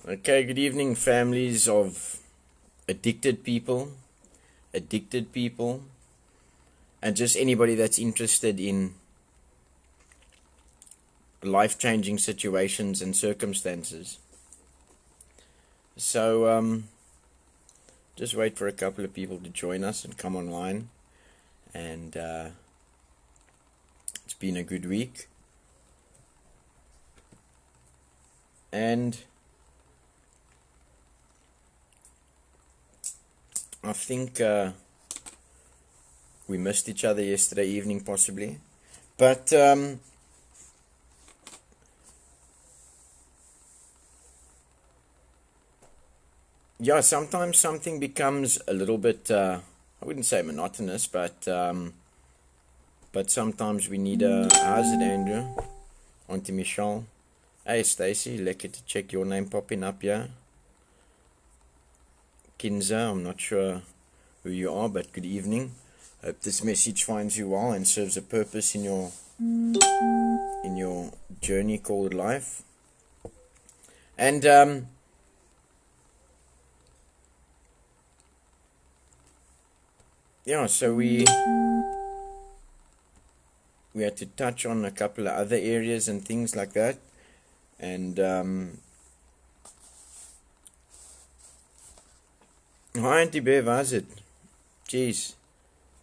Okay, good evening, families of addicted people, and just anybody that's interested in life-changing situations and circumstances. So, just wait for a couple of people to join us and come online. And it's been a good week. And I think we missed each other yesterday evening, possibly. But yeah, sometimes something becomes a little bit, I wouldn't say monotonous, but sometimes we need a, how's it, Andrew? Auntie Michelle. Hey, Stacy, lekker to check your name popping up here. Kinza, I'm not sure who you are, but good evening. Hope this message finds you well and serves a purpose in your journey called life. And yeah, so we had to touch on a couple of other areas and things like that. And hi, Auntie Bev, how's it? Jeez,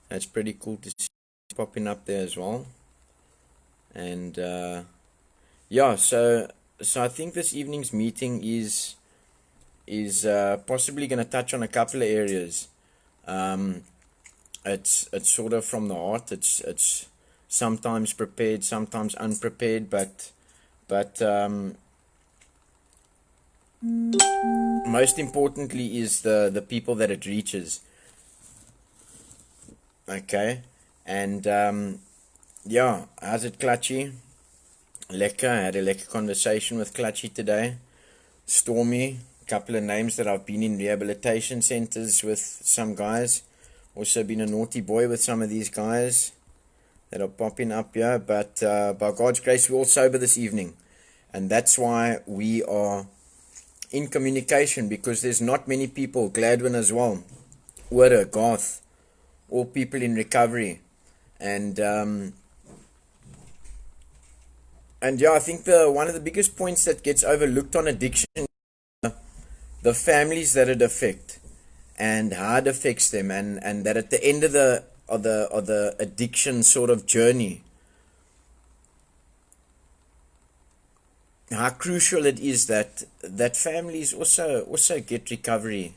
that's pretty cool to see popping up there as well. And yeah, so I think this evening's meeting is possibly going to touch on a couple of areas. It's sort of from the heart. It's sometimes prepared, sometimes unprepared, but most importantly is the people that it reaches. Okay, and yeah, how's it, Clutchy? Lekker. I had a lekker conversation with Clutchy today. Stormy, a couple of names that I've been in rehabilitation centers with some guys. Also been a naughty boy with some of these guys that are popping up here. But by God's grace, we're all sober this evening. And that's why we are in communication, because there's not many people, Gladwin as well, Witter, Garth, all people in recovery. And yeah, I think one of the biggest points that gets overlooked on addiction is the families that it affects and how it affects them, and that at the end of the addiction sort of journey, how crucial it is that families also get recovery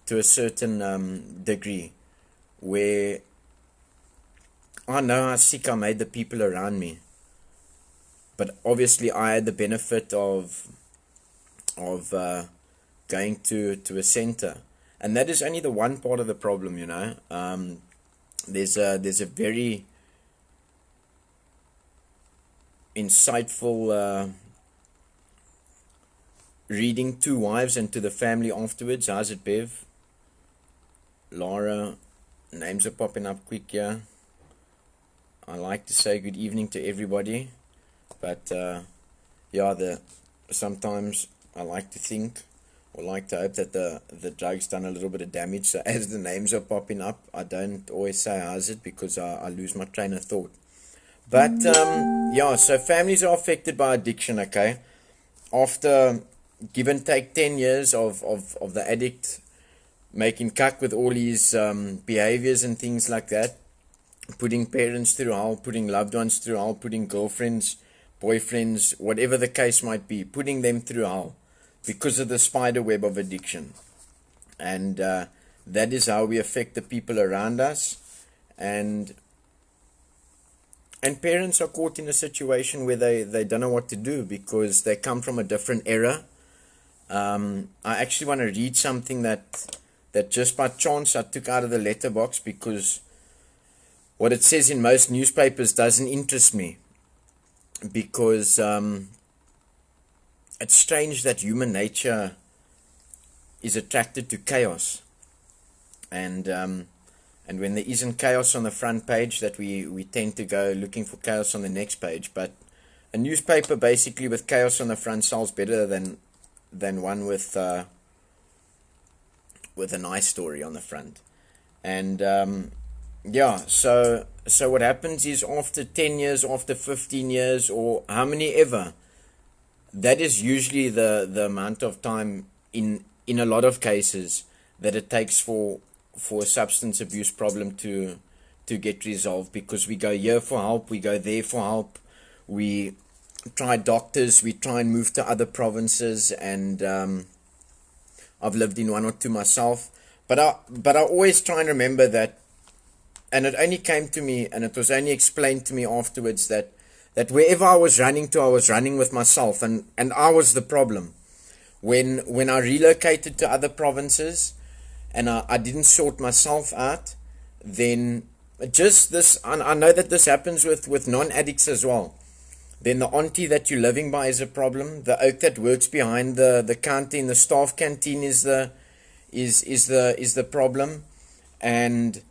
to a certain degree, where I know how sick I made the people around me, but obviously I had the benefit of going to a center, and that is only the one part of the problem, you know. There's a very insightful reading Two Wives and to the family afterwards. How's it, Bev? Laura, names are popping up quick here. I like to say good evening to everybody, but yeah, sometimes I like to think or like to hope that the drug's done a little bit of damage. So as the names are popping up, I don't always say how's it, because I lose my train of thought. But yeah, so families are affected by addiction. Okay, after give and take 10 years of the addict making cuck with all his behaviors and things like that, putting parents through hell, putting loved ones through hell, putting girlfriends, boyfriends, whatever the case might be, putting them through hell because of the spider web of addiction. And that is how we affect the people around us. And parents are caught in a situation where they don't know what to do, because they come from a different era. I actually want to read something that just by chance I took out of the letterbox, because what it says in most newspapers doesn't interest me, because it's strange that human nature is attracted to chaos, and when there isn't chaos on the front page, that we tend to go looking for chaos on the next page. But a newspaper basically with chaos on the front sells better than one with a nice story on the front. And yeah, so what happens is, after 10 years, after 15 years, or how many ever, that is usually the amount of time in a lot of cases that it takes for a substance abuse problem to get resolved, because we go here for help, we go there for help, we try doctors, we try and move to other provinces, and I've lived in one or two myself, but I always try and remember that, and it only came to me, and it was only explained to me afterwards, that wherever I was running to, I was running with myself, and I was the problem. When I relocated to other provinces and I didn't sort myself out, then just this, I know that this happens with non-addicts as well. Then the auntie that you're living by is a problem. The oak that works behind the counter in the staff canteen is the problem, and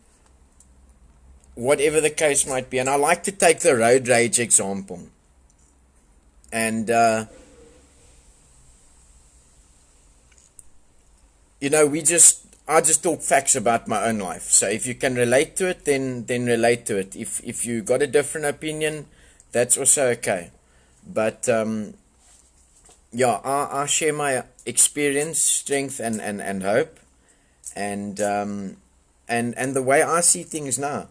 whatever the case might be. And I like to take the road rage example. And you know, I just talk facts about my own life. So if you can relate to it, then relate to it. If you got a different opinion, that's also okay. But yeah, I share my experience, strength, and hope, and the way I see things now.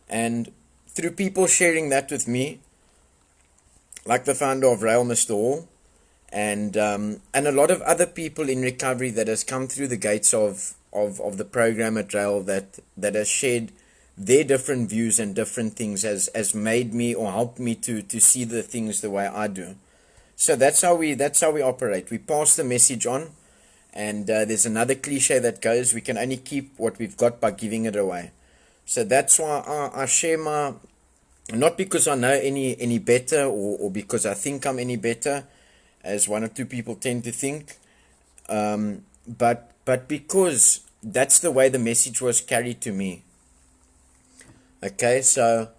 And through people sharing that with me, like the founder of RAEL, Mr. Hall, and a lot of other people in recovery that has come through the gates of the program at RAEL, that has shared their different views and different things, has made me, or helped me to see the things the way I do. So that's how we operate. We pass the message on, and there's another cliche that goes, we can only keep what we've got by giving it away. So that's why I share my, not because I know any better, or because I think I'm any better, as one or two people tend to think, but because that's the way the message was carried to me. Okay, so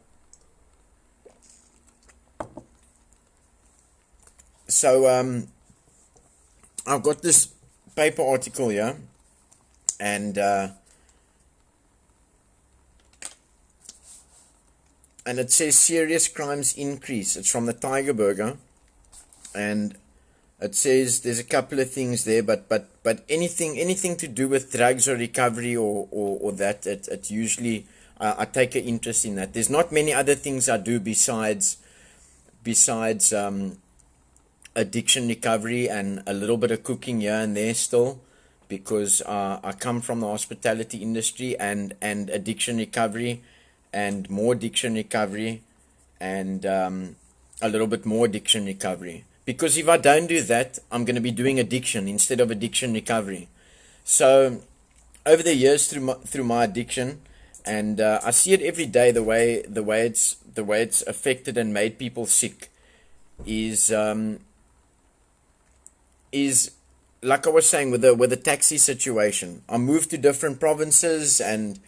I've got this paper article here, and it says serious crimes increase. It's from the Tiger Burger, and it says there's a couple of things there, but anything to do with drugs or recovery, or that, it usually, I take an interest in that. There's not many other things I do besides addiction recovery, and a little bit of cooking here and there still, because I come from the hospitality industry, and addiction recovery, and more addiction recovery, and a little bit more addiction recovery. Because if I don't do that, I'm going to be doing addiction instead of addiction recovery. So over the years, through my addiction, and I see it every day, the way it's affected and made people sick, is like I was saying with the taxi situation. I moved to different provinces, and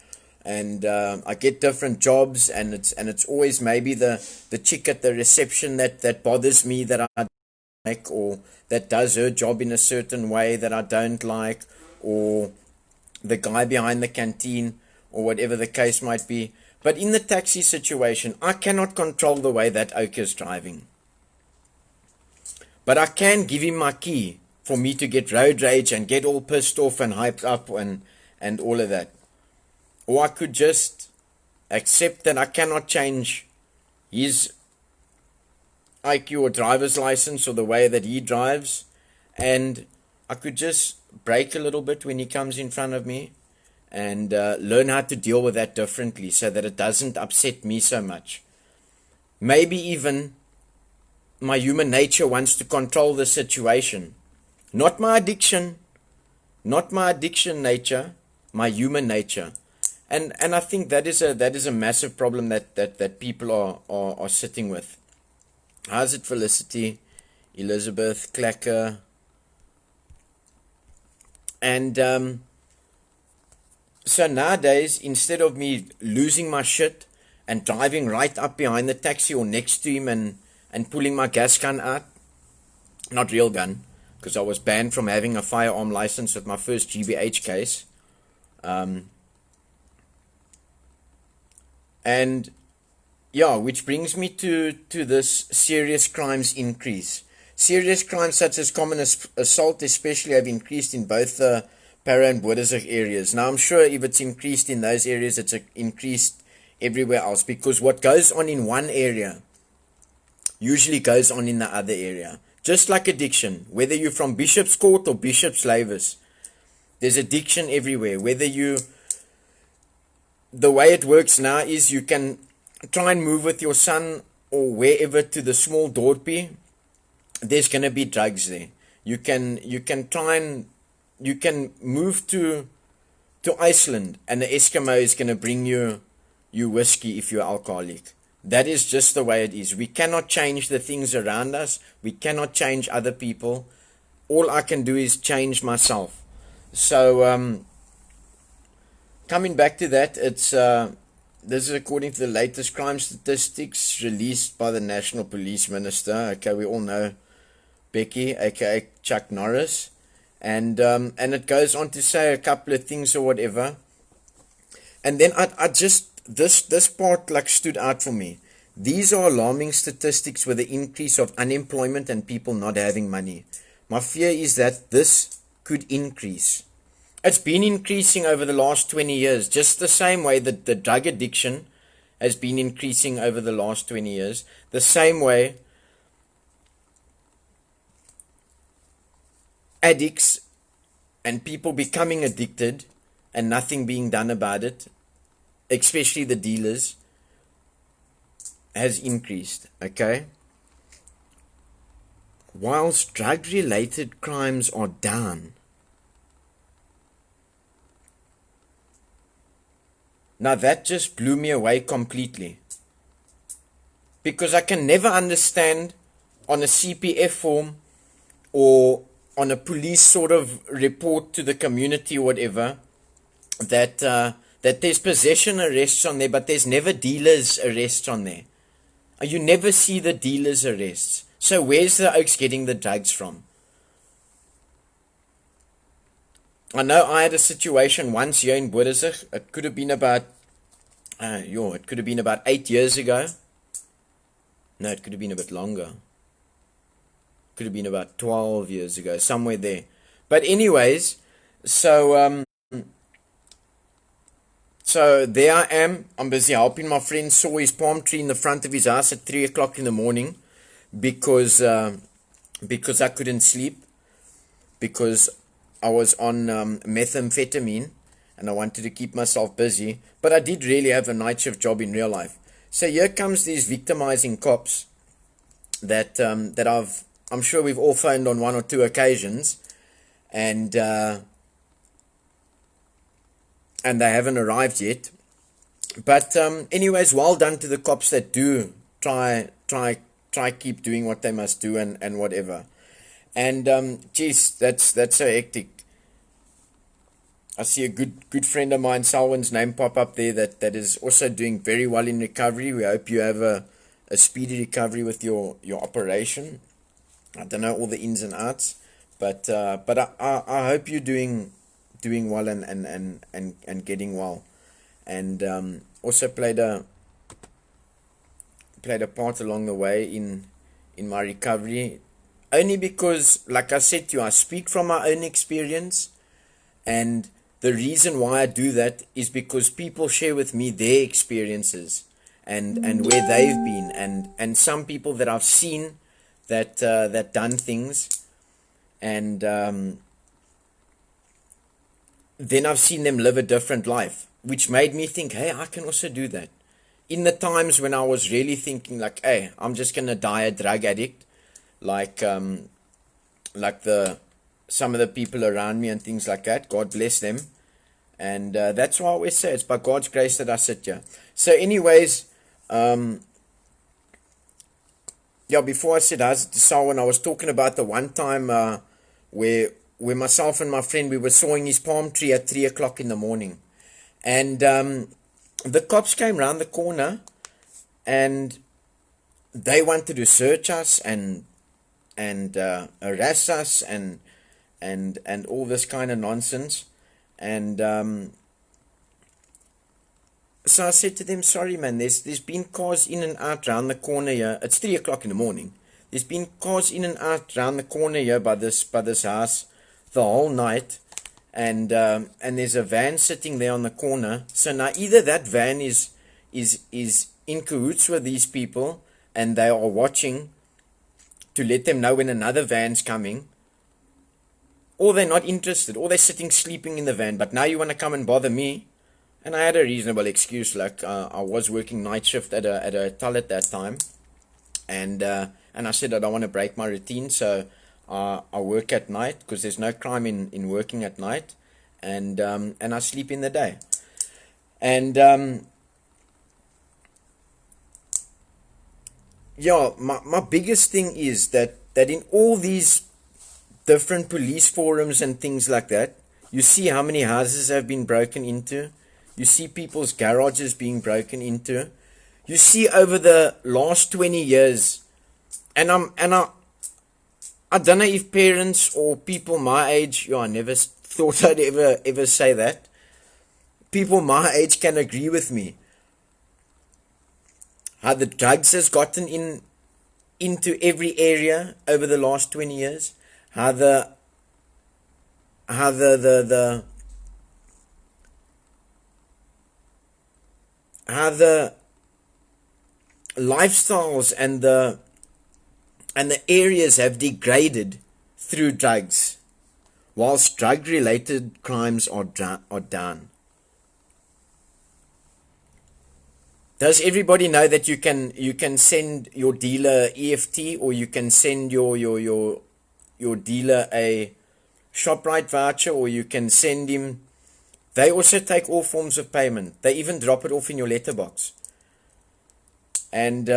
I get different jobs, and it's always maybe the chick at the reception that bothers me, that I like, or that does her job in a certain way that I don't like, or the guy behind the canteen, or whatever the case might be. But in the taxi situation, I cannot control the way that oak is driving. But I can give him my key for me to get road rage and get all pissed off and hyped up and all of that. Or I could just accept that I cannot change his IQ or driver's license, or the way that he drives, and I could just brake a little bit when he comes in front of me, and learn how to deal with that differently, so that it doesn't upset me so much. Maybe even my human nature wants to control the situation. Not my addiction nature, my human nature. And I think that is a massive problem that people are sitting with. How's it, Felicity, Elizabeth, Clacker? And so nowadays, instead of me losing my shit and driving right up behind the taxi or next to him, and pulling my gas gun out, not real gun, because I was banned from having a firearm license with my first GBH case. And yeah, which brings me to this serious crimes increase. Serious crimes such as common assault especially have increased in both the Para and Bodersig areas. Now I'm sure if it's increased in those areas, it's increased everywhere else, because what goes on in one area usually goes on in the other area. Just like addiction, whether you're from Bishop's Court or Bishop's Lavis, there's addiction everywhere. The way it works now is you can try and move with your son or wherever to the small Dorpie, there's going to be drugs there. You can move to Iceland, and the Eskimo is going to bring you whiskey if you're alcoholic. That is just the way it is. We cannot change the things around us. We cannot change other people. All I can do is change myself. So, coming back to that, it's this is according to the latest crime statistics released by the National Police Minister. Okay, we all know Becky, aka Chuck Norris, and it goes on to say a couple of things or whatever. And then I just this part like stood out for me. These are alarming statistics with the increase of unemployment and people not having money. My fear is that this could increase. It's been increasing over the last 20 years, just the same way that the drug addiction has been increasing over the last 20 years. The same way addicts and people becoming addicted and nothing being done about it, especially the dealers, has increased, okay? Whilst drug-related crimes are down. Now that just blew me away completely. Because I can never understand on a CPF form or on a police sort of report to the community or whatever that there's possession arrests on there, but there's never dealers arrests on there. You never see the dealers arrests. So where's the Oaks getting the drugs from? I know I had a situation once here in Bodersig. It could have been about 8 years ago. No, it could have been a bit longer. Could have been about 12 years ago, somewhere there. But anyways, so there I am. I'm busy helping my friend saw his palm tree in the front of his house at 3 o'clock in the morning because I couldn't sleep, because I was on methamphetamine and I wanted to keep myself busy. But I did really have a night shift job in real life. So here comes these victimizing cops that I'm sure we've all phoned on one or two occasions, and they haven't arrived yet. But anyways, well done to the cops that do try keep doing what they must do and whatever. And geez, that's so hectic. I see a good friend of mine, Salwan's name pop up there, that is also doing very well in recovery. We hope you have a speedy recovery with your operation. I don't know all the ins and outs, but I hope you're doing well and getting well. And also played a part along the way in my recovery, only because, like I said to you, I speak from my own experience, and the reason why I do that is because people share with me their experiences and where they've been, and some people that I've seen that done things, and then I've seen them live a different life, which made me think, hey, I can also do that. In the times when I was really thinking like, hey, I'm just gonna die a drug addict, like some of the people around me and things like that, God bless them. And that's why I always say it's by God's grace that I sit here. So anyways, before I said how's it to Salwan, I was talking about the one time where myself and my friend, we were sawing his palm tree at 3 o'clock in the morning. And the cops came round the corner and they wanted to search us and and harass us and all this kind of nonsense. And so I said to them, sorry man, there's been cars in and out round the corner here. It's 3 o'clock in the morning. There's been cars in and out round the corner here by this house the whole night. And there's a van sitting there on the corner. So now either that van is in cahoots with these people and they are watching to let them know when another van's coming, or they're not interested, or they're sitting sleeping in the van, but now you want to come and bother me. And I had a reasonable excuse, like I was working night shift at a hotel at that time, and I said I don't want to break my routine, so I work at night because there's no crime in working at night, and I sleep in the day. And yeah, my biggest thing is that in all these different police forums and things like that, you see how many houses have been broken into. You see people's garages being broken into. You see over the last 20 years, and I don't know if parents or people my age, I never thought I'd ever say that. People my age can agree with me. How the drugs has gotten into every area over the last 20 years. How the lifestyles and the areas have degraded through drugs, whilst drug-related crimes are down. Does everybody know that you can send your dealer EFT, or you can send your dealer a ShopRite voucher, or you can send him? They also take all forms of payment. They even drop it off in your letterbox. And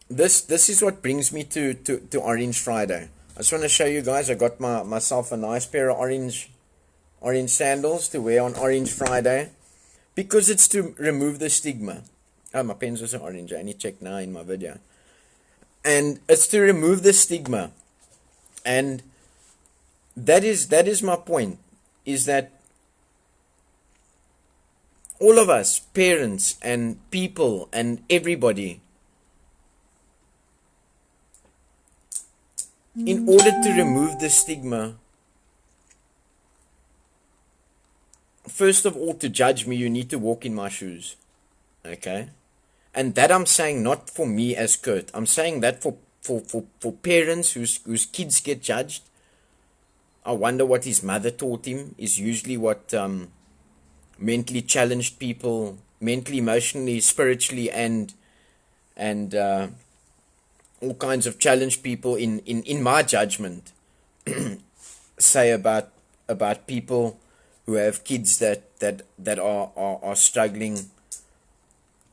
this is what brings me to Orange Friday. I just want to show you guys. I got myself a nice pair of orange sandals to wear on Orange Friday, because it's to remove the stigma. Oh, my pen's also orange. I need to check now in my video. And it's to remove the stigma. And that is my point, is that all of us, parents and people and everybody, in order to remove the stigma, first of all, to judge me, you need to walk in my shoes. Okay? And that I'm saying not for me as Kurt. I'm saying that for parents whose kids get judged. I wonder what his mother taught him, is usually what mentally challenged people, mentally, emotionally, spiritually, and all kinds of challenged people in my judgment say about people who have kids that are struggling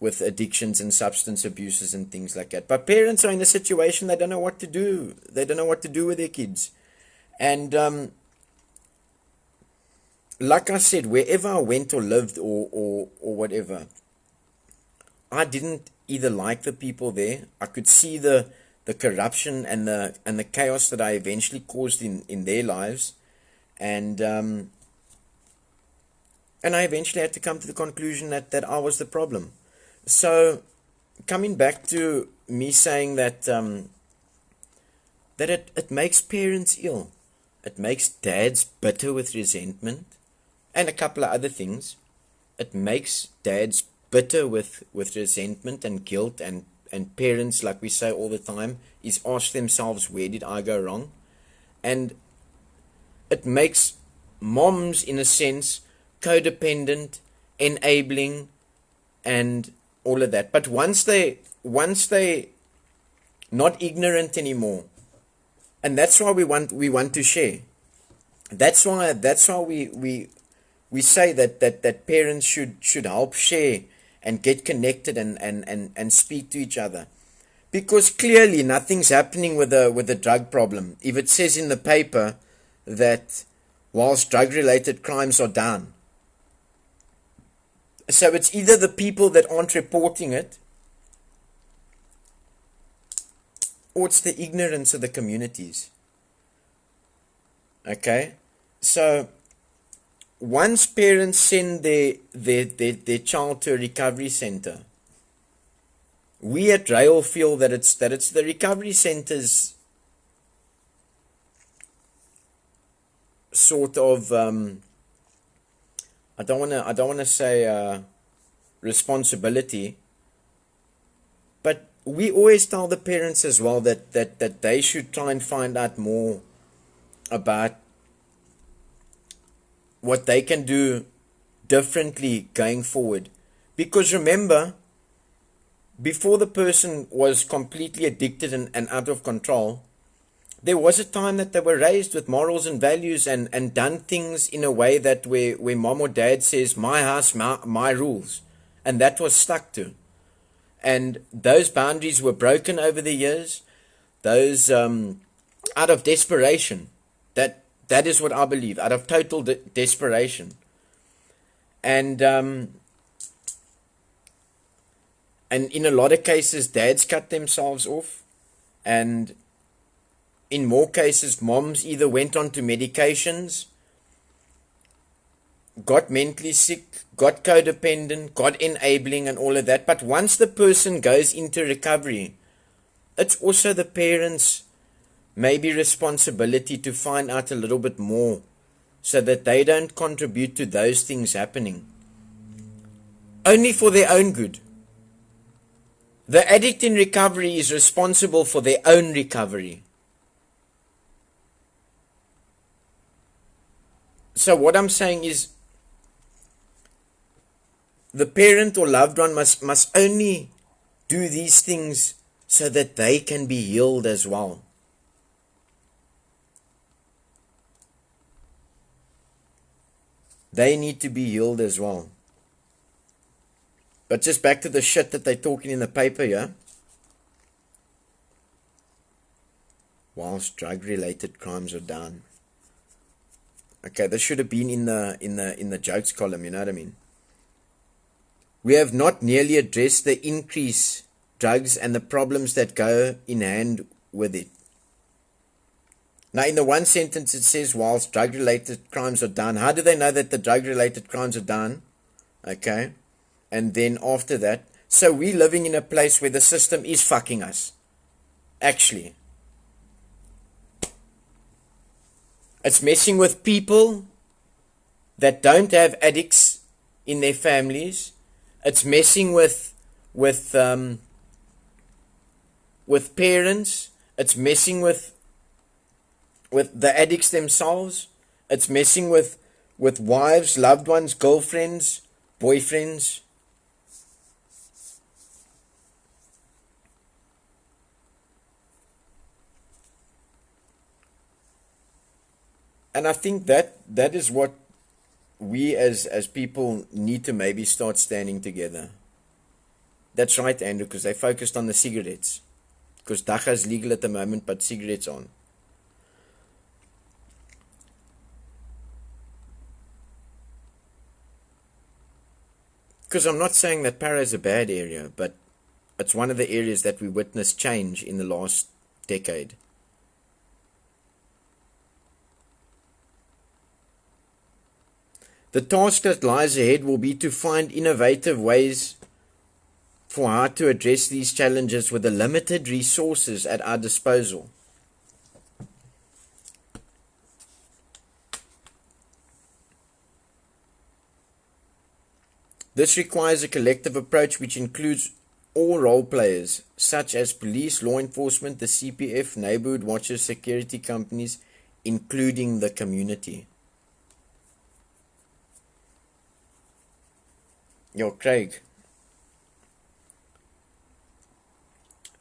with addictions and substance abuses and things like that. But parents are in a situation they don't know what to do. They don't know what to do with their kids. And like I said, wherever I went or lived or whatever, I didn't either like the people there. I could see the corruption and the chaos that I eventually caused in their lives. And I eventually had to come to the conclusion that I was the problem. So, coming back to me saying that it makes parents ill. It makes dads bitter with resentment and a couple of other things. It makes dads bitter with resentment and guilt, and parents, like we say all the time, is ask themselves, where did I go wrong? And it makes moms, in a sense, codependent, enabling, and all of that. But once they not ignorant anymore, and that's why we want to share. That's why we say that parents should help share and get connected and speak to each other, because clearly nothing's happening with the drug problem. If it says in the paper that whilst drug-related crimes are down, so it's either the people that aren't reporting it, or it's the ignorance of the communities. Okay? So once parents send their child to a recovery center, we at RAEL feel that it's the recovery center's sort of I don't wanna say responsibility, but we always tell the parents as well that they should try and find out more about what they can do differently going forward. Because remember, before the person was completely addicted and out of control, there was a time that they were raised with morals and values and done things in a way that where mom or dad says, my house, my rules. And that was stuck to. And those boundaries were broken over the years. Those, out of desperation. That is what I believe, out of total desperation. And in a lot of cases, dads cut themselves off. And in more cases, moms either went on to medications, got mentally sick, got codependent, got enabling and all of that. But once the person goes into recovery, it's also the parents' maybe responsibility to find out a little bit more so that they don't contribute to those things happening. Only for their own good. The addict in recovery is responsible for their own recovery. So what I'm saying is, the parent or loved one must only do these things so that they can be healed as well. They need to be healed as well. But just back to the shit that they're talking in the paper here. Whilst drug-related crimes are down. Okay, this should have been in the jokes column, you know what I mean? We have not nearly addressed the increase drugs and the problems that go in hand with it. Now, in the one sentence it says, whilst drug-related crimes are down. How do they know that the drug-related crimes are down? Okay. And then after that, so we're living in a place where the system is fucking us. Actually. It's messing with people that don't have addicts in their families. It's messing with parents. It's messing with the addicts themselves. It's messing with wives, loved ones, girlfriends, boyfriends. And I think that is what we as people need to maybe start standing together. That's right, Andrew, because they focused on the cigarettes. Because dacha is legal at the moment, but cigarettes aren't. Because I'm not saying that para is a bad area, but it's one of the areas that we witnessed change in the last decade. The task that lies ahead will be to find innovative ways for how to address these challenges with the limited resources at our disposal. This requires a collective approach which includes all role players, such as police, law enforcement, the CPF, neighborhood watchers, security companies, including the community. Yo, Craig.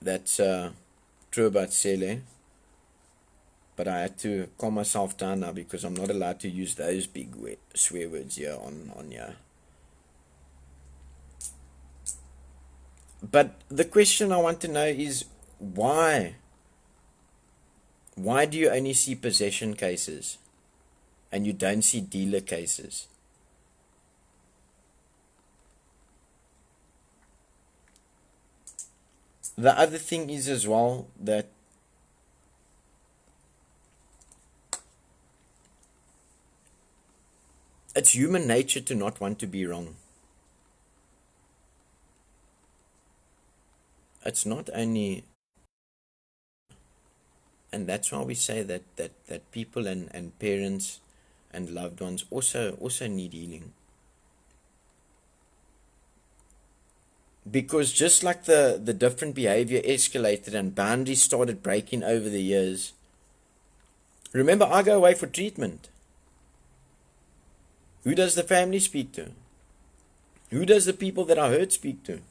That's true about Sele. But I had to calm myself down now because I'm not allowed to use those big swear words here on here. But the question I want to know is why? Why do you only see possession cases and you don't see dealer cases? The other thing is as well that It's human nature to not want to be wrong. It's not only, and that's why we say that people and parents and loved ones also need healing. Because just like the different behavior escalated and boundaries started breaking over the years, remember, I go away for treatment. Who does the family speak to? Who does the people that I hurt speak to?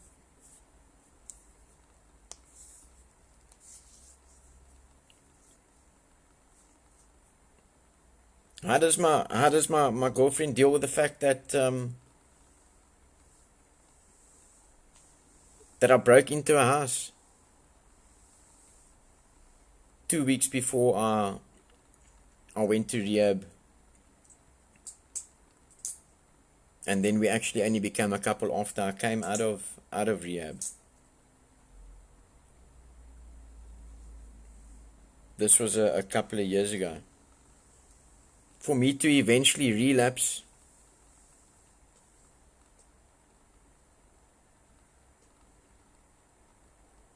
How does my girlfriend deal with the fact that that I broke into a house 2 weeks before I went to rehab, and then we actually only became a couple after I came out of rehab. This was a couple of years ago. For me to eventually relapse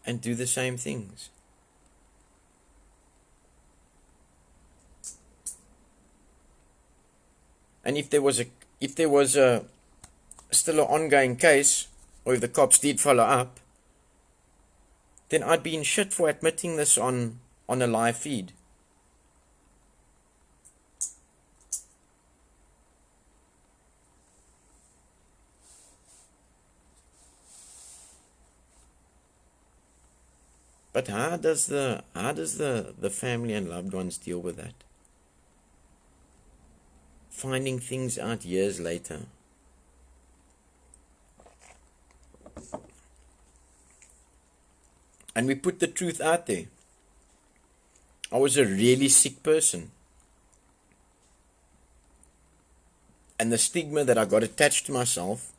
and do the same things. And if there was a still an ongoing case, or if the cops did follow up, then I'd be in shit for admitting this on a live feed. But how does the family and loved ones deal with that? Finding things out years later. And we put the truth out there. I was a really sick person. And the stigma that I got attached to myself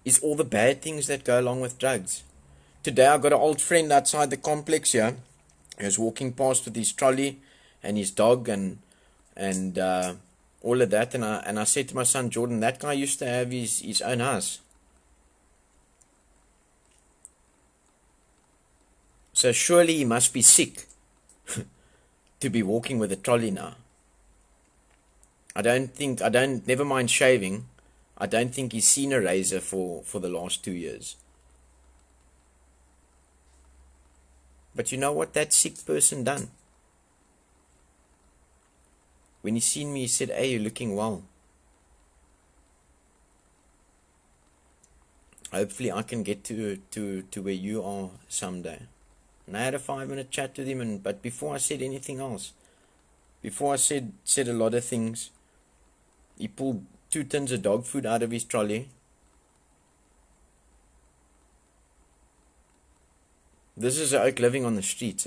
is all the bad things that go along with drugs. Today I got an old friend outside the complex here. He was walking past with his trolley and his dog and all of that, and I said to my son, Jordan, that guy used to have his own house. So surely he must be sick to be walking with a trolley now. Never mind shaving, I don't think he's seen a razor for the last 2 years. But you know what that sick person done? When he seen me, he said, hey, you're looking well. Hopefully I can get to where you are someday. And I had a 5-minute chat with him, but before I said anything else, before I said a lot of things, he pulled 2 tins of dog food out of his trolley. This is a oak living on the streets,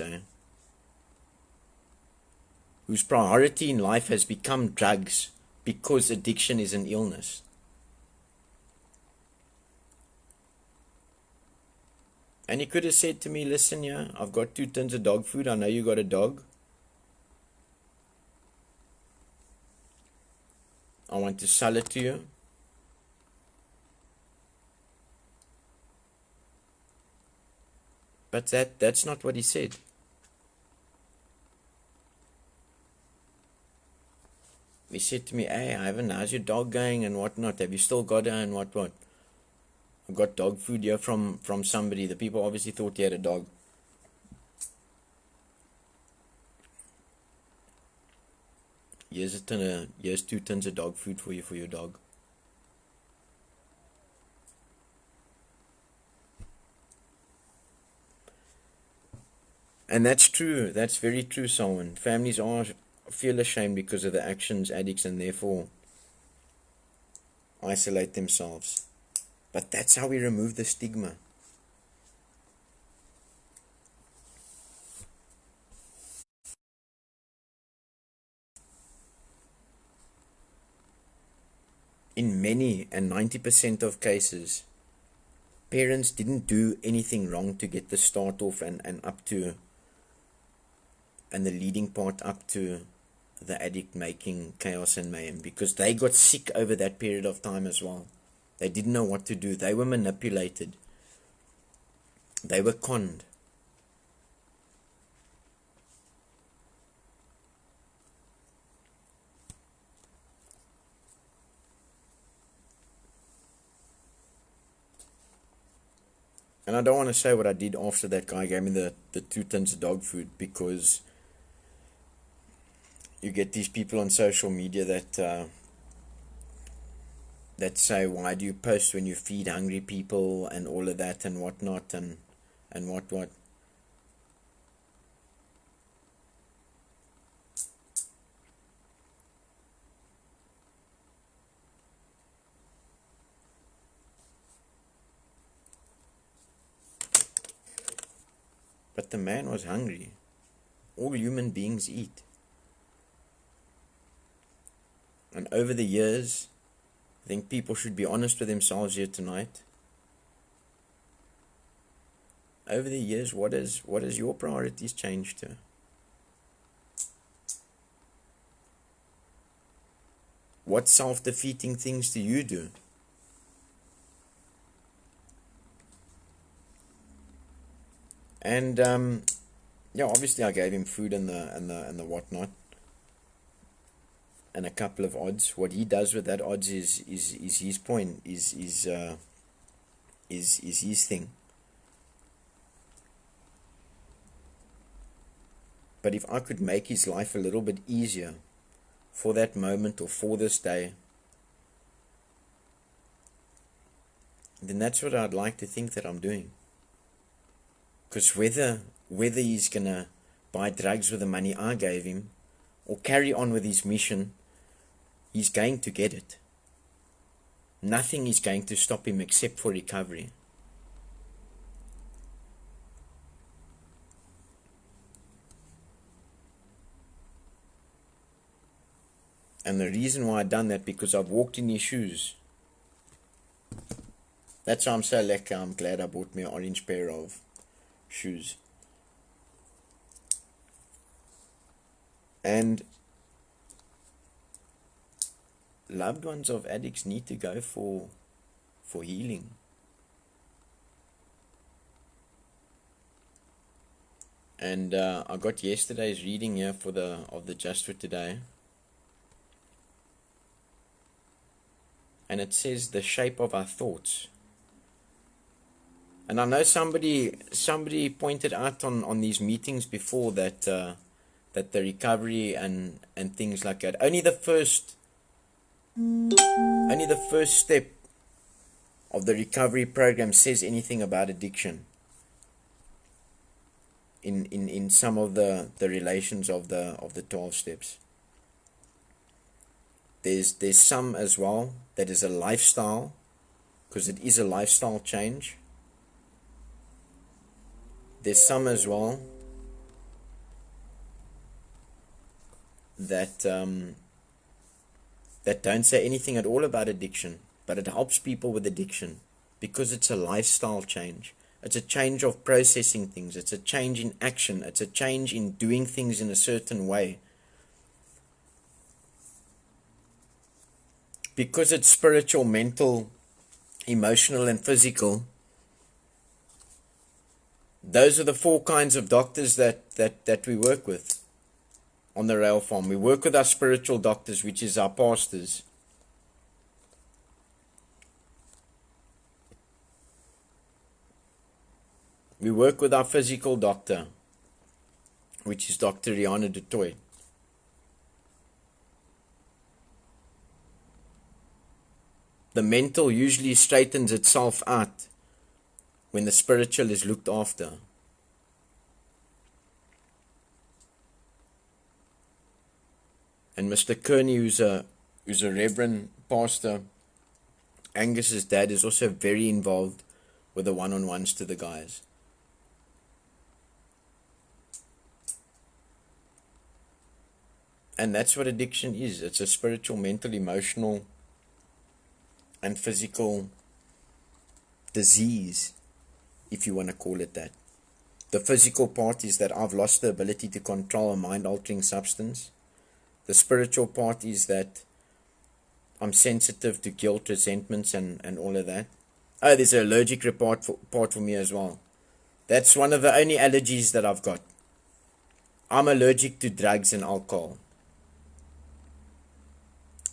whose priority in life has become drugs because addiction is an illness. And he could have said to me, listen, yeah, I've got 2 tins of dog food. I know you got a dog. I want to sell it to you. But that's not what he said. He said to me, hey, Ivan, how's your dog going and whatnot? Have you still got her and what? I got dog food here from somebody. The people obviously thought he had a dog. Here's 2 tins of dog food for you for your dog. And that's true. That's very true, Solomon. Families feel ashamed because of the actions addicts and therefore isolate themselves. But that's how we remove the stigma. In many and 90% of cases, parents didn't do anything wrong to get the start off and up to, and the leading part up to the addict making chaos and mayhem, because they got sick over that period of time as well. They didn't know what to do. They were manipulated. They were conned. And I don't want to say what I did after that guy gave me the 2 tins of dog food, because you get these people on social media that say, why do you post when you feed hungry people and all of that and whatnot and what. But the man was hungry. All human beings eat. And over the years, I think people should be honest with themselves here tonight. Over the years, what has your priorities changed to? What self-defeating things do you do? And yeah, obviously I gave him food and the whatnot, and a couple of odds. What he does with that odds is his point, is his thing. But if I could make his life a little bit easier for that moment or for this day, then that's what I'd like to think that I'm doing. Because whether he's gonna buy drugs with the money I gave him or carry on with his mission, he's going to get it. Nothing is going to stop him except for recovery. And the reason why I've done that, because I've walked in his shoes. That's why I'm so lucky. I'm glad I bought me an orange pair of shoes. And loved ones of addicts need to go for healing. And I got yesterday's reading here of the Just for Today. And it says the shape of our thoughts. And I know somebody pointed out on these meetings before that the recovery and things like that, only the first step of the recovery program says anything about addiction in some of the relations of the 12 steps. There's some as well that is a lifestyle, because it is a lifestyle change. There's some as well that don't say anything at all about addiction, but it helps people with addiction because it's a lifestyle change. It's a change of processing things. It's a change in action. It's a change in doing things in a certain way. Because it's spiritual, mental, emotional, and physical. Those are the 4 kinds of doctors that we work with on the RAEL farm. We work with our spiritual doctors, which is our pastors. We work with our physical doctor, which is Dr. Rihanna Dutoy. The mental usually straightens itself out when the spiritual is looked after. And Mr. Kearney, who's a reverend pastor, Angus's dad, is also very involved with the one-on-ones to the guys. And that's what addiction is. It's a spiritual, mental, emotional, and physical disease, if you want to call it that. The physical part is that I've lost the ability to control a mind-altering substance. The spiritual part is that I'm sensitive to guilt, resentments, and all of that. Oh, there's an allergic part for me as well. That's one of the only allergies that I've got. I'm allergic to drugs and alcohol.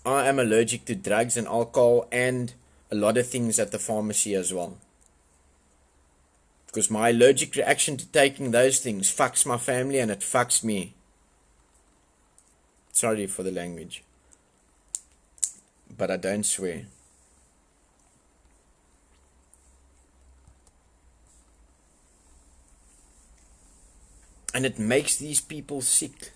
I am allergic to drugs and alcohol and a lot of things at the pharmacy as well. Because my allergic reaction to taking those things fucks my family and it fucks me. Sorry for the language. But I don't swear. And it makes these people sick.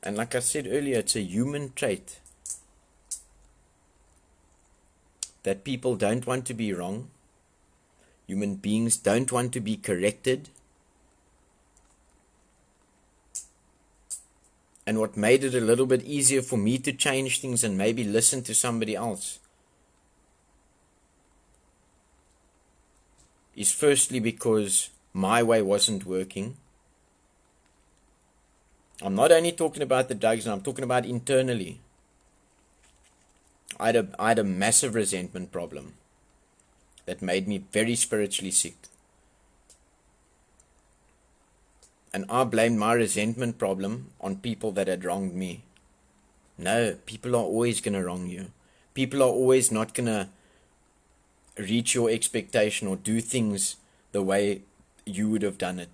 And like I said earlier, it's a human trait that people don't want to be wrong. Human beings don't want to be corrected. And what made it a little bit easier for me to change things and maybe listen to somebody else is firstly because my way wasn't working. I'm not only talking about the drugs, I'm talking about internally. I had a massive resentment problem that made me very spiritually sick. And I blamed my resentment problem on people that had wronged me. No, people are always going to wrong you. People are always not going to reach your expectation or do things the way you would have done it.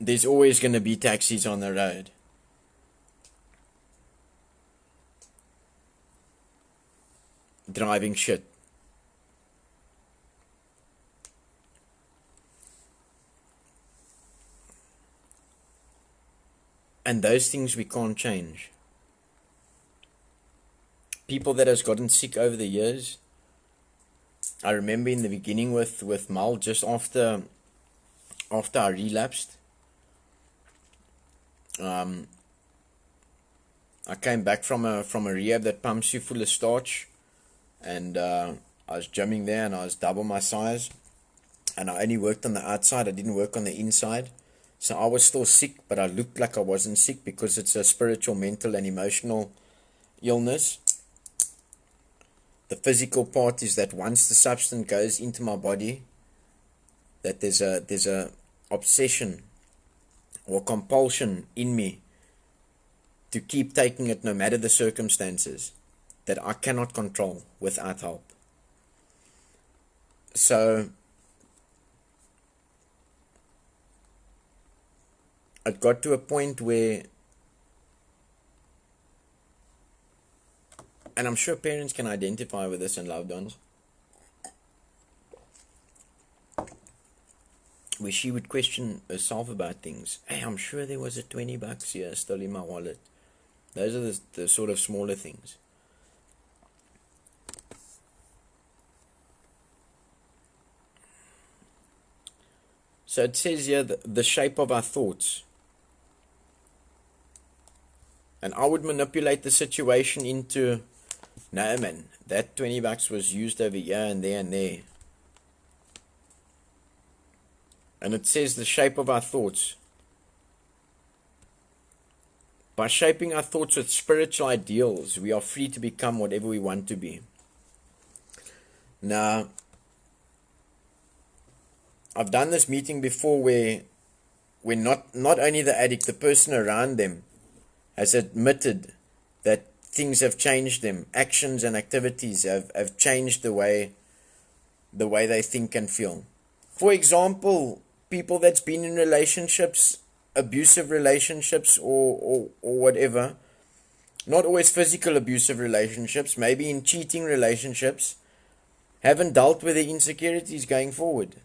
There's always going to be taxis on the road. Driving shit. And those things we can't change. People that has gotten sick over the years. I remember in the beginning with Mal, just after I relapsed. I came back from a rehab that pumps you full of starch. And I was gymming there and I was double my size. And I only worked on the outside, I didn't work on the inside. So I was still sick, but I looked like I wasn't sick because it's a spiritual, mental and emotional illness. The physical part is that once the substance goes into my body, that there's a obsession or compulsion in me to keep taking it no matter the circumstances that I cannot control without help. So it got to a point where, and I'm sure parents can identify with this and loved ones, where she would question herself about things. Hey, I'm sure there was a $20 here still in my wallet. Those are the sort of smaller things. So it says here the shape of our thoughts. And I would manipulate the situation into, no man, that $20 was used over here and there and there. And it says the shape of our thoughts. By shaping our thoughts with spiritual ideals, we are free to become whatever we want to be. Now, I've done this meeting before where not only the addict, the person around them has admitted that things have changed them. Actions and activities have changed the way they think and feel. For example, people that's been in relationships, abusive relationships or whatever, not always physical abusive relationships, maybe in cheating relationships, haven't dealt with their insecurities going forward.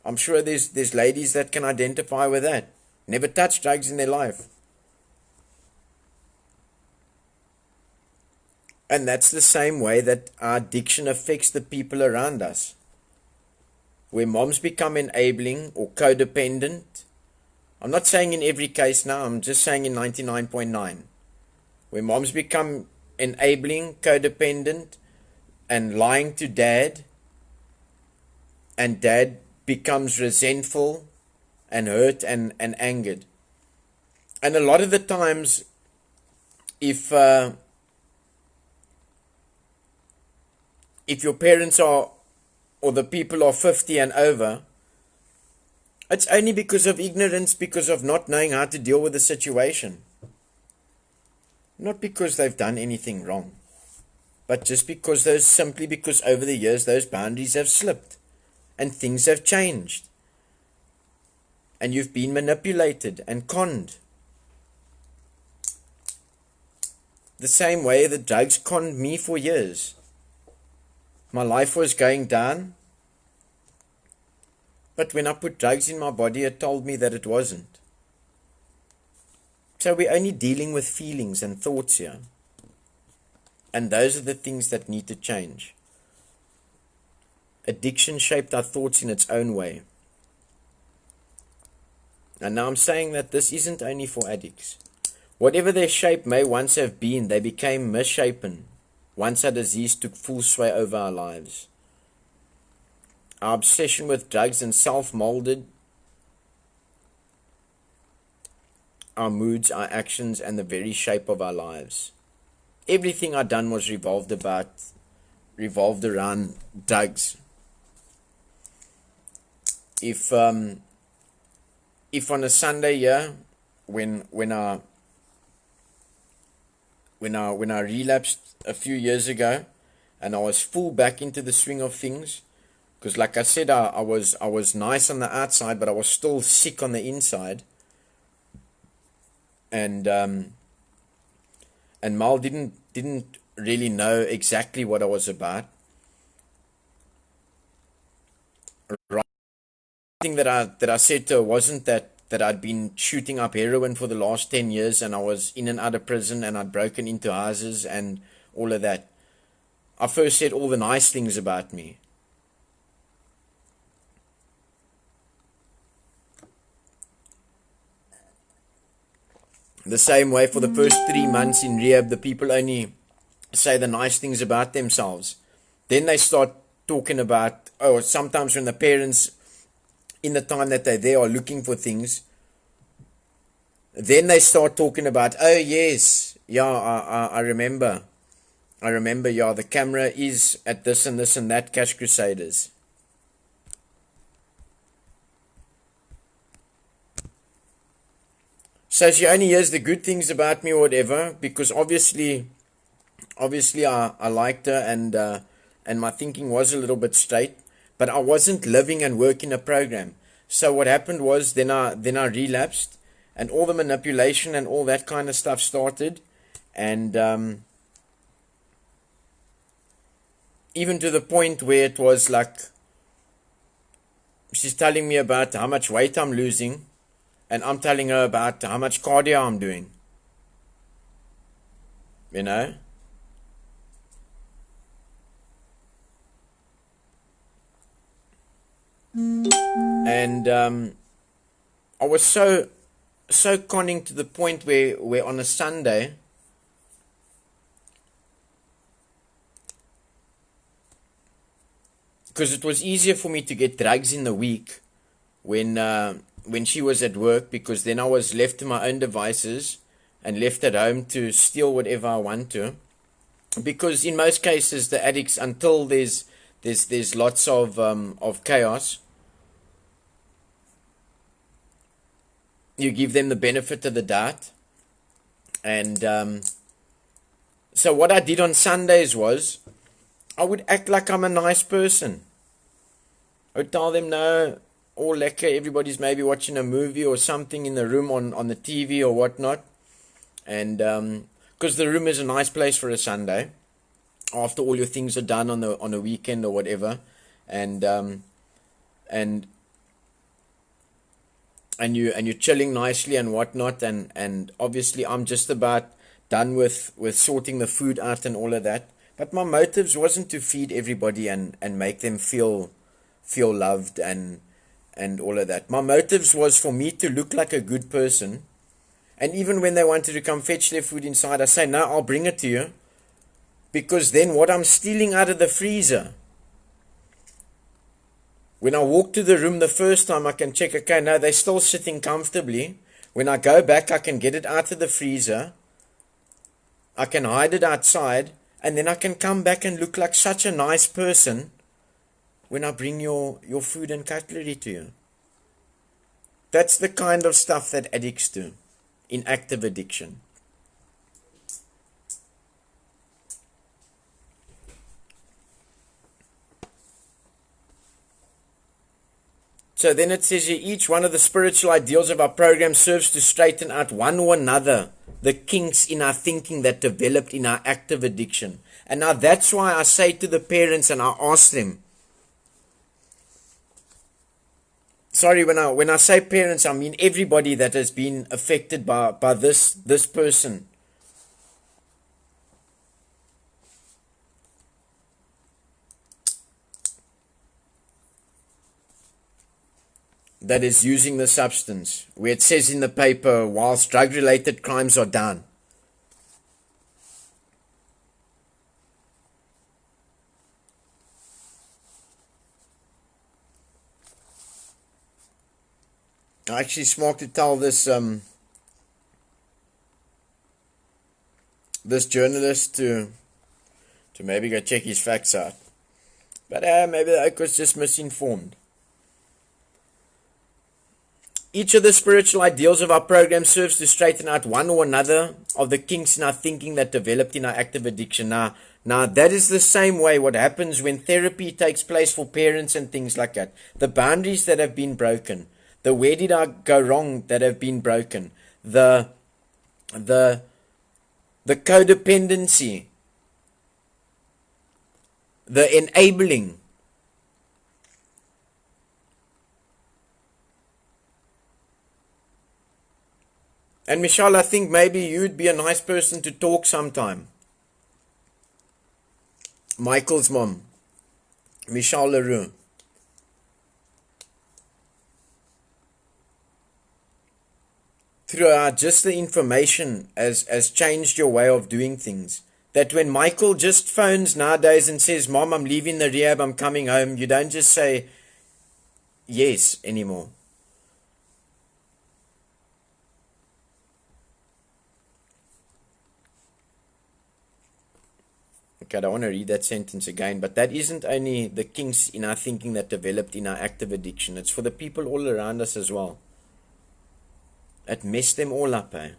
I'm sure there's ladies that can identify with that. Never touched drugs in their life. And that's the same way that our addiction affects the people around us. Where moms become enabling or codependent. I'm not saying in every case now, I'm just saying in 99.9. Where moms become enabling, codependent, and lying to dad and dad becomes resentful and hurt and angered. And a lot of the times, if your parents are, or the people are 50 and over, it's only because of ignorance, because of not knowing how to deal with the situation. Not because they've done anything wrong, but just simply because over the years those boundaries have slipped and things have changed. And you've been manipulated and conned. The same way the drugs conned me for years. My life was going down, but when I put drugs in my body, it told me that it wasn't. So we're only dealing with feelings and thoughts here. And those are the things that need to change. Addiction shaped our thoughts in its own way. And now I'm saying that this isn't only for addicts. Whatever their shape may once have been, they became misshapen once our disease took full sway over our lives. Our obsession with drugs and self-molded our moods, our actions, and the very shape of our lives. Everything I done was revolved around drugs. If on a Sunday, yeah, when I relapsed a few years ago, and I was full back into the swing of things, because like I said, I was nice on the outside, but I was still sick on the inside. And Mal didn't really know exactly what I was about. Right. The thing that I said to her wasn't that I'd been shooting up heroin for the last 10 years and I was in and out of prison and I'd broken into houses and all of that. I first said all the nice things about me. The same way, for the first 3 months in rehab, the people only say the nice things about themselves. Then they start talking about, sometimes when the parents, in the time that they're there, are looking for things, then they start talking about, oh yes, yeah, I remember, yeah, the camera is at this and this and that Cash Crusaders. So she only hears the good things about me or whatever, because obviously I liked her and my thinking was a little bit straight, but I wasn't living and working a program. So what happened was then I relapsed and all the manipulation and all that kind of stuff started, and even to the point where it was like she's telling me about how much weight I'm losing, and I'm telling her about how much cardio I'm doing. You know? And I was so conning to the point where on a Sunday, because it was easier for me to get drugs in the week when she was at work, because then I was left to my own devices and left at home to steal whatever I want to. Because in most cases, the addicts, until there's lots of chaos, you give them the benefit of the doubt. And so what I did on Sundays was I would act like I'm a nice person. I would tell them, no, all lekker, everybody's maybe watching a movie or something in the room on the TV or whatnot. And because the room is a nice place for a Sunday, after all your things are done on a weekend or whatever, and you're chilling nicely and whatnot, and obviously I'm just about done with sorting the food out and all of that. But my motives wasn't to feed everybody and make them feel loved and all of that. My motives was for me to look like a good person. And even when they wanted to come fetch their food inside, I say, no, I'll bring it to you. Because then what I'm stealing out of the freezer, When I walk to the room the first time, I can check, okay, no, they're still sitting comfortably. When I go back, I can get it out of the freezer. I can hide it outside. And then I can come back and look like such a nice person when I bring your food and cutlery to you. That's the kind of stuff that addicts do in active addiction. So then it says here, each one of the spiritual ideals of our program serves to straighten out one or another the kinks in our thinking that developed in our active addiction. And now that's why I say to the parents and I ask them, sorry, when I say parents, I mean everybody that has been affected by this person. That is using the substance, where it says in the paper, whilst drug-related crimes are down. I actually smart to tell this this journalist to maybe go check his facts out. But maybe the oak was just misinformed. Each of the spiritual ideals of our program serves to straighten out one or another of the kinks in our thinking that developed in our active addiction. Now that is the same way what happens when therapy takes place for parents and things like that. The boundaries that have been broken, the where did I go wrong that have been broken, the codependency, the enabling. And Michelle, I think maybe you'd be a nice person to talk sometime. Michael's mom, Michelle Leroux. Throughout just the information has changed your way of doing things. That when Michael just phones nowadays and says, Mom, I'm leaving the rehab, I'm coming home, you don't just say yes anymore. Okay, I don't want to read that sentence again, but that isn't only the kinks in our thinking that developed in our active addiction. It's for the people all around us as well. It messed them all up, eh?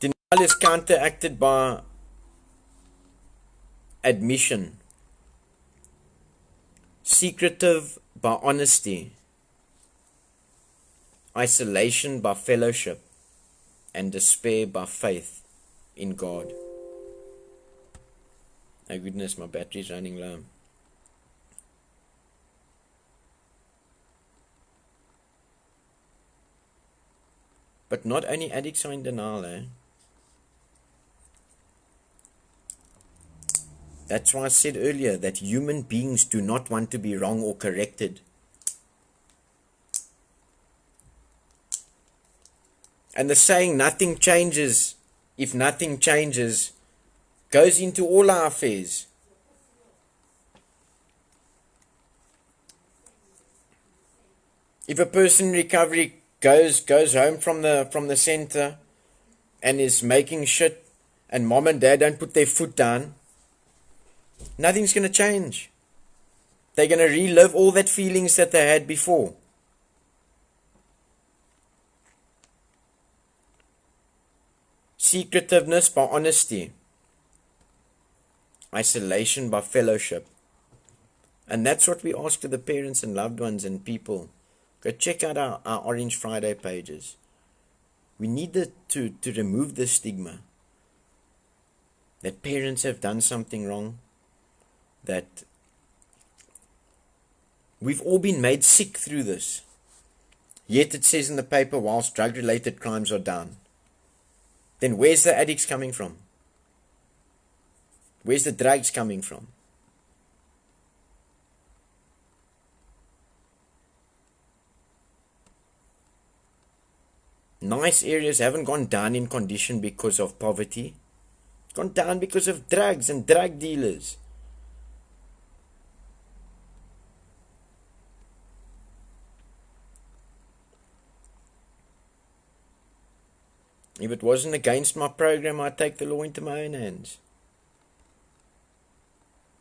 Denial is counteracted by admission. Secretive by honesty. Isolation by fellowship. And despair by faith in God. Oh goodness, my battery's running low. But not only addicts are in denial, eh? That's why I said earlier that human beings do not want to be wrong or corrected. And the saying, nothing changes if nothing changes, goes into all our affairs. If a person in recovery goes home from the center and is making shit and mom and dad don't put their foot down, nothing's going to change. They're going to relive all that feelings that they had before. Secretiveness by honesty. Isolation by fellowship. And that's what we ask to the parents and loved ones and people. Go check out our Orange Friday pages. We need to remove the stigma that parents have done something wrong, that we've all been made sick through this. Yet it says in the paper, whilst drug-related crimes are down. Then where's the addicts coming from? Where's the drugs coming from? Nice areas haven't gone down in condition because of poverty. It's gone down because of drugs and drug dealers. If it wasn't against my program, I'd take the law into my own hands.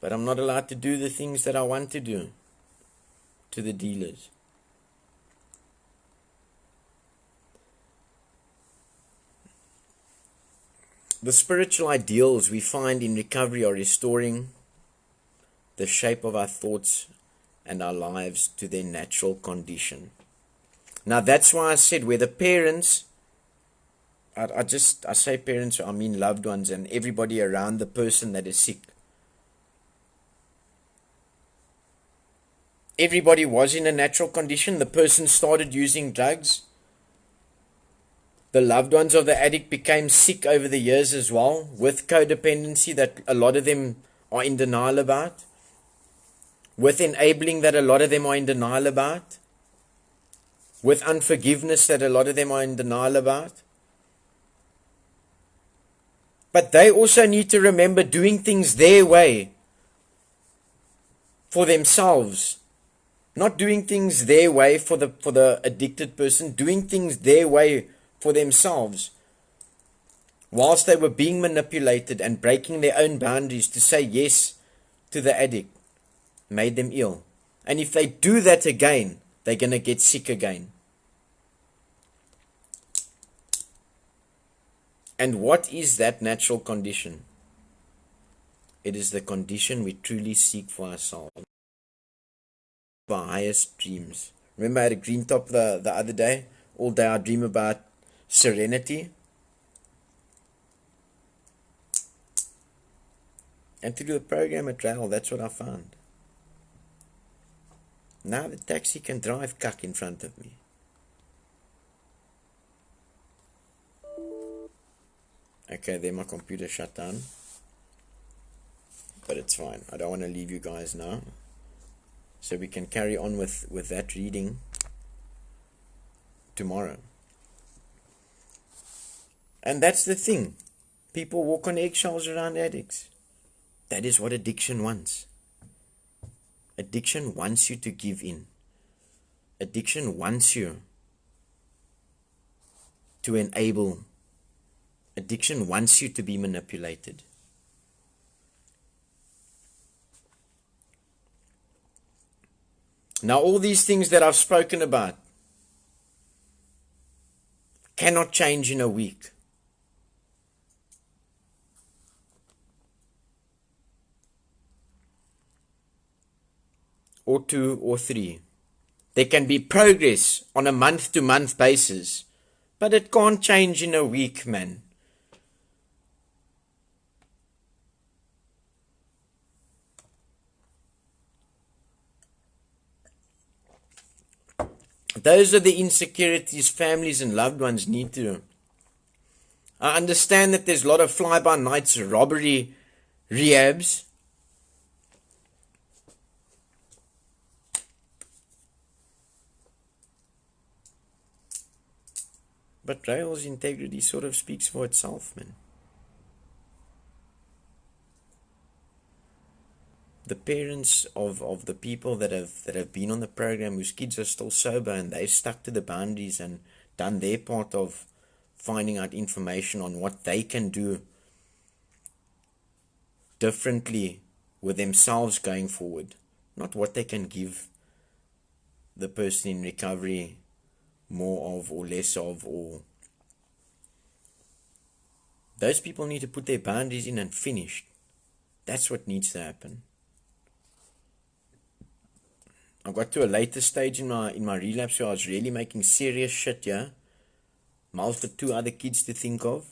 But I'm not allowed to do the things that I want to do to the dealers. The spiritual ideals we find in recovery are restoring the shape of our thoughts and our lives to their natural condition. Now that's why I said where the parents, I say parents, I mean loved ones and everybody around the person that is sick. Everybody was in a natural condition. The person started using drugs. The loved ones of the addict became sick over the years as well, with codependency that a lot of them are in denial about, with enabling that a lot of them are in denial about, with unforgiveness that a lot of them are in denial about. But they also need to remember doing things their way for themselves. Not doing things their way for the addicted person, doing things their way for themselves. Whilst they were being manipulated and breaking their own boundaries to say yes to the addict, made them ill. And if they do that again, they're going to get sick again. And what is that natural condition? It is the condition we truly seek for ourselves. Our highest dreams. Remember I had a green top the other day? All day I dream about serenity. And through the program at RAEL, that's what I found. Now the taxi can drive cuck in front of me. Okay, then my computer shut down. But it's fine. I don't want to leave you guys now. So we can carry on with that reading tomorrow. And that's the thing. People walk on eggshells around addicts. That is what addiction wants. Addiction wants you to give in. Addiction wants you to enable. Addiction wants you to be manipulated. Now all these things that I've spoken about cannot change in a week. Or 2 or 3. There can be progress on a month-to-month basis, but it can't change in a week, man. Those are the insecurities families and loved ones need to. I understand that there's a lot of fly-by-nights robbery rehabs. But RAEL's integrity sort of speaks for itself, man. The parents of the people that have been on the program whose kids are still sober and they've stuck to the boundaries and done their part of finding out information on what they can do differently with themselves going forward, not what they can give the person in recovery more of or less of, or those people need to put their boundaries in and finish. That's what needs to happen. I got to a later stage in my relapse where I was really making serious shit, yeah. Miles for 2 other kids to think of.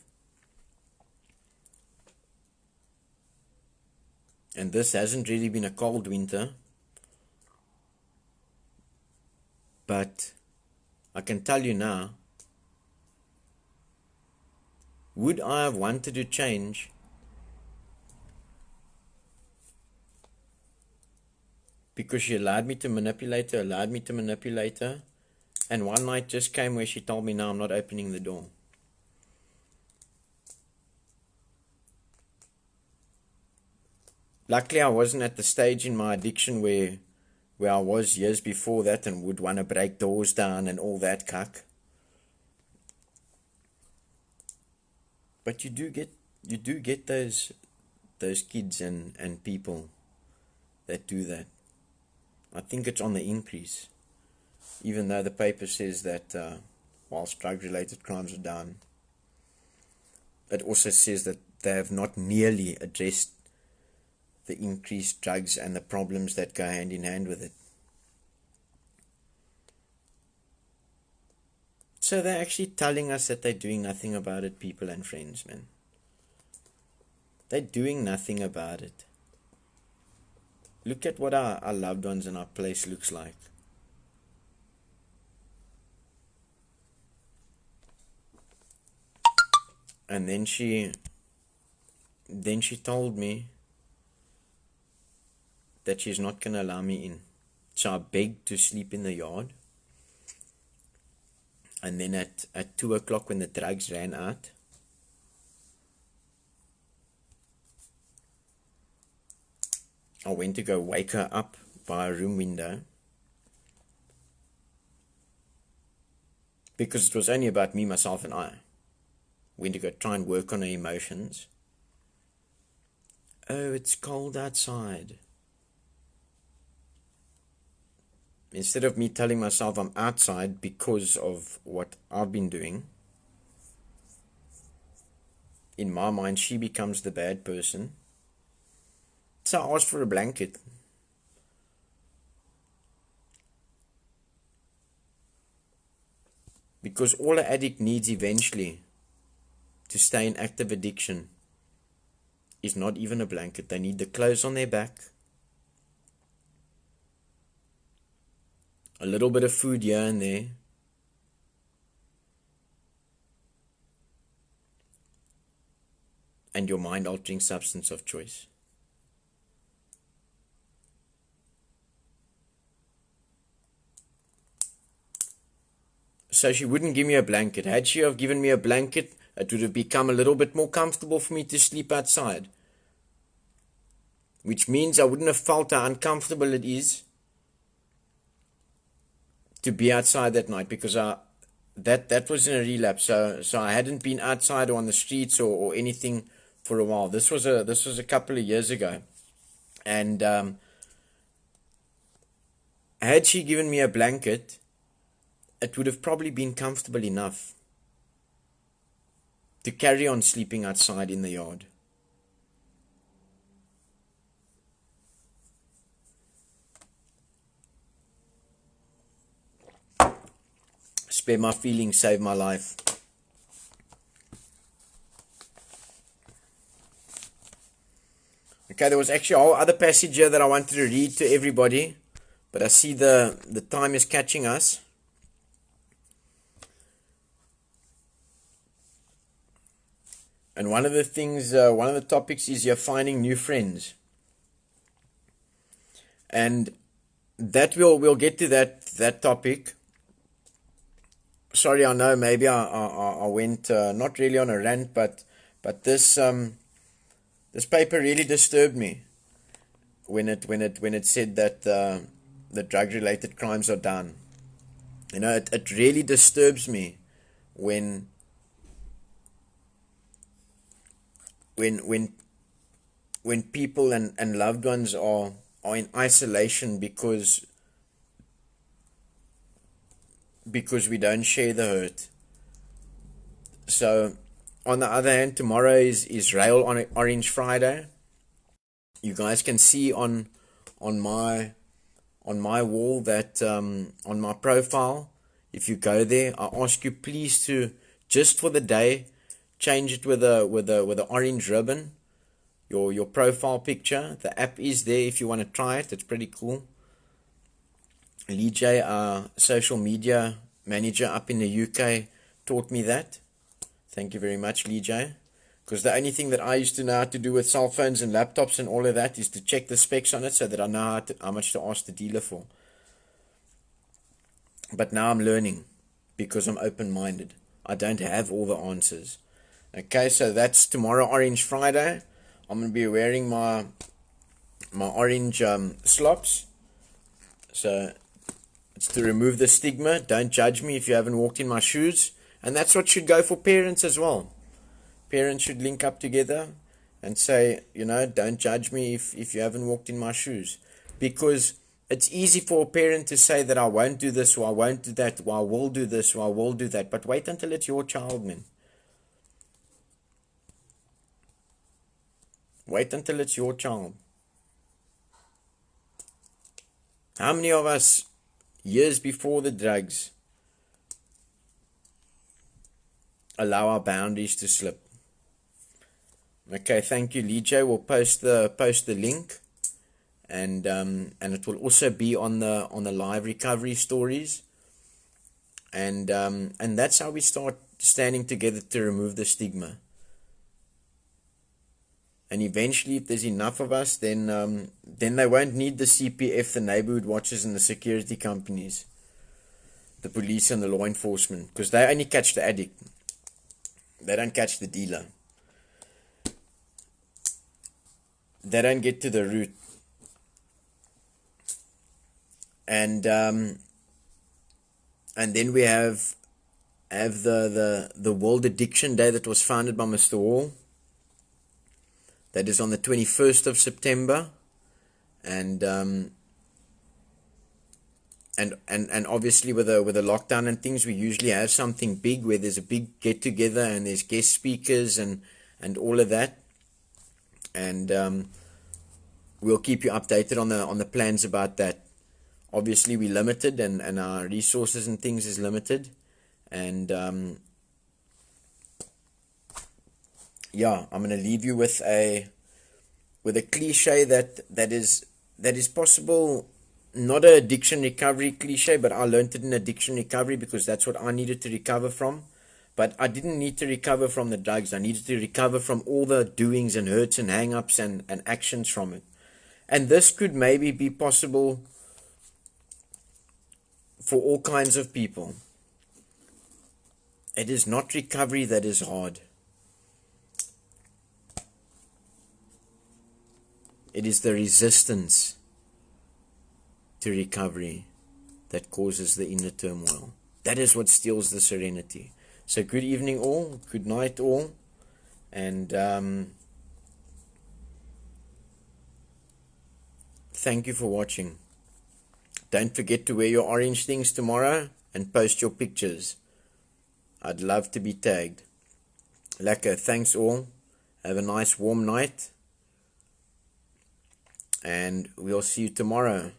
And this hasn't really been a cold winter. But I can tell you now, would I have wanted to change? Because she allowed me to manipulate her, and one night just came where she told me, no, I'm not opening the door. Luckily, I wasn't at the stage in my addiction where I was years before that and would want to break doors down and all that cuck. But you do get those kids and people that do that. I think it's on the increase, even though the paper says that whilst drug-related crimes are down, it also says that they have not nearly addressed the increased drugs and the problems that go hand in hand with it. So they're actually telling us that they're doing nothing about it, people and friends, man. They're doing nothing about it. Look at what our loved ones in our place looks like. And then she told me that she's not going to allow me in. So I begged to sleep in the yard. And then at 2 o'clock when the drugs ran out, I went to go wake her up by a room window. Because it was only about me, myself and I. Went to go try and work on her emotions. Oh, it's cold outside. Instead of me telling myself I'm outside because of what I've been doing, in my mind, she becomes the bad person. So I asked for a blanket. Because all an addict needs eventually to stay in active addiction is not even a blanket. They need the clothes on their back, a little bit of food here and there, and your mind-altering substance of choice. So she wouldn't give me a blanket. Had she have given me a blanket, it would have become a little bit more comfortable for me to sleep outside. Which means I wouldn't have felt how uncomfortable it is to be outside that night, because that was in a relapse. So I hadn't been outside or on the streets or anything for a while. This was a couple of years ago. And had she given me a blanket, it would have probably been comfortable enough to carry on sleeping outside in the yard. Spare my feelings, save my life. Okay, there was actually a whole other passage here that I wanted to read to everybody, but I see the time is catching us. And one of the topics is you're finding new friends. And that we'll get to that topic. Sorry, I know maybe I went not really on a rant, but this paper really disturbed me when it said that the drug-related crimes are down. You know, it really disturbs me when people and loved ones are in isolation because we don't share the hurt. So on the other hand, tomorrow is RAEL Orange Friday. You guys can see on my wall that on my profile, if you go there, I ask you please to, just for the day, change it with a orange ribbon, your profile picture. The app is there if you want to try it. It's pretty cool. Lee J, our social media manager up in the UK, taught me that. Thank you very much, Lee J. Because the only thing that I used to know how to do with cell phones and laptops and all of that is to check the specs on it so that I know how much to ask the dealer for. But now I'm learning because I'm open-minded. I don't have all the answers. Okay, so that's tomorrow, Orange Friday. I'm going to be wearing my orange slops. So it's to remove the stigma. Don't judge me if you haven't walked in my shoes. And that's what should go for parents as well. parents should link up together and say, don't judge me if you haven't walked in my shoes. Because it's easy for a parent to say that I won't do this, or I won't do that, or I will do this, or I will do that. But wait until it's your child, man. Wait until it's your child. How many of us, years before the drugs, allow our boundaries to slip? Okay, thank you, Lee J. We'll post the link, and it will also be on the live recovery stories, and that's how we start standing together to remove the stigma. And eventually, if there's enough of us, then they won't need the CPF, the neighborhood watchers, and the security companies, the police and the law enforcement, because they only catch the addict. They don't catch the dealer. They don't get to the root. And then we have the World Addiction Day that was founded by Mr. Hall. That is on the 21st of September, and obviously with the lockdown and things, we usually have something big where there's a big get together and there's guest speakers and all of that, and we'll keep you updated on the plans about that. Obviously, we're limited, and our resources and things is limited, and yeah, I'm gonna leave you with a cliche that is possible. Not an addiction recovery cliche, but I learned it in addiction recovery because that's what I needed to recover from. But I didn't need to recover from the drugs. I needed to recover from all the doings and hurts and hang-ups and actions from it. And this could maybe be possible for all kinds of people. It is not recovery that is hard. It is the resistance to recovery that causes the inner turmoil. That is what steals the serenity. So good evening all, good night all, and thank you for watching. Don't forget to wear your orange things tomorrow and post your pictures. I'd love to be tagged. Lekker, thanks all. Have a nice warm night. And we'll see you tomorrow.